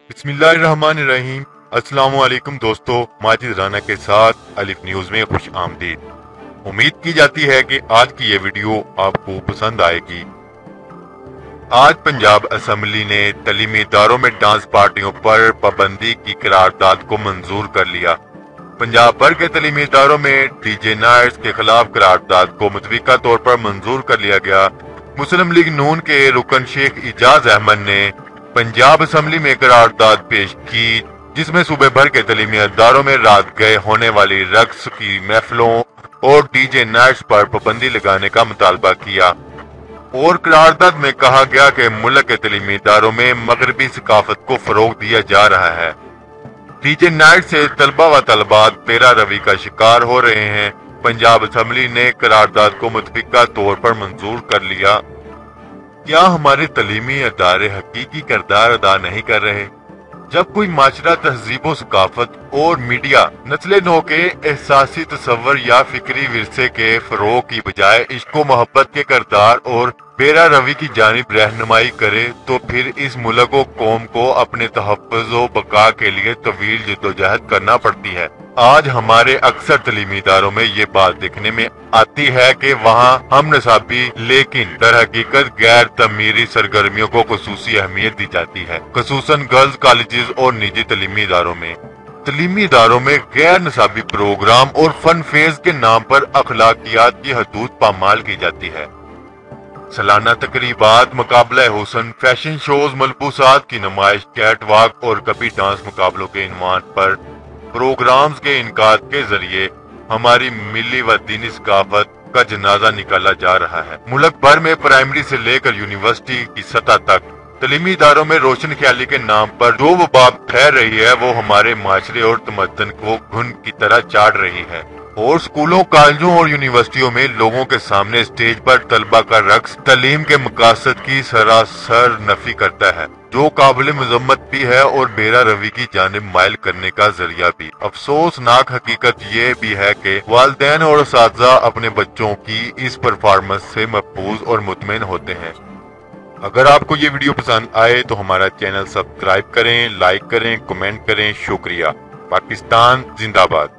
बिस्मिल्लाहिर्रहमानिर्रहीम। अस्सलाम वालेकुम दोस्तों, माजिद राना के साथ अलिफ न्यूज में खुश आमदीद। उम्मीद की जाती है कि आज की ये वीडियो आपको पसंद आएगी। आज पंजाब असेंबली ने तलीमी इदारों में डांस पार्टियों पर पाबंदी की करारदाद को मंजूर कर लिया। पंजाब भर के तलीमी इदारों में डीजे नाइट्स के खिलाफ करारदाद को मुतफिका तौर पर मंजूर कर लिया गया। मुस्लिम लीग नून के रुकन शेख इजाज अहमद ने पंजाब असेंबली में करारदाद पेश की, जिसमें सूबे भर के तलीमी इदारों में रात गए होने वाली रक्स की महफिलों और डीजे नाइट्स पर पाबंदी लगाने का मुतालबा किया। और करारदाद में कहा गया कि मुल्क के तलीमी इदारों में मगरबी सकाफत को फरोग दिया जा रहा है। डीजे नाइट से तलबा व तलबात बेरा रवि का शिकार हो रहे हैं। पंजाब असेंबली ने करारदाद को मुतफिका तौर पर मंजूर कर लिया। क्या हमारे तलीमी अदारे हकीकी किरदार अदा नहीं कर रहे? जब कोई माशरा तहजीब सकाफत और मीडिया नस्ल नौ के एहसासी तस्वर या फिक्री विरसे के फरोग की बजाय इश्क मोहब्बत के किरदार और बेरा रवि की जानिब रहनुमाई करे, तो फिर इस मुल्क और कौम को अपने तहफ़्फ़ुज़ व बका के लिए तवील जद्दोजहद करना पड़ती है। आज हमारे अक्सर तलीमी इदारों में ये बात देखने में आती है कि वहाँ हम नसाबी लेकिन दर हकीकत गैर तमीरी सरगर्मियों को खुसूसी अहमियत दी जाती है, खसूसन गर्ल्स कॉलेजेस और निजी तलीमी इदारों में। तलीमी इदारों में गैर नसाबी प्रोग्राम और फन फेज के नाम पर अखलाकियात की हदूद पामाल की जाती है। सालाना तकरीबात, मुकाबला हुस्न, फैशन शोज, मलबूसात की नुमाइश, कैट वॉक और कभी डांस मुकाबलों के इनवान पर प्रोग्राम्स के इनकाद के जरिए हमारी मिली व दीनी सकाफत का जनाजा निकाला जा रहा है। मुल्क भर में प्राइमरी से लेकर यूनिवर्सिटी की सतह तक तलीमी इदारों में रोशन ख्याली के नाम पर जो वबाब फैल रही है, वो हमारे माशरे और तमद्दन को घुन की तरह चाट रही है। और स्कूलों, कॉलेजों और यूनिवर्सिटियों में लोगों के सामने स्टेज पर तलबा का रक्स तालीम के मकासद की सरासर नफी करता है, जो काबिल मजम्मत भी है और बेरा रवि की जानिब माइल करने का जरिया भी। अफसोसनाक हकीकत ये भी है कि वालिदैन और असातिज़ा अपने बच्चों की इस परफॉर्मेंस से महफूज और मुतमईन होते हैं। अगर आपको ये वीडियो पसंद आए तो हमारा चैनल सब्सक्राइब करें, लाइक करें, कमेंट करें। शुक्रिया। पाकिस्तान जिंदाबाद।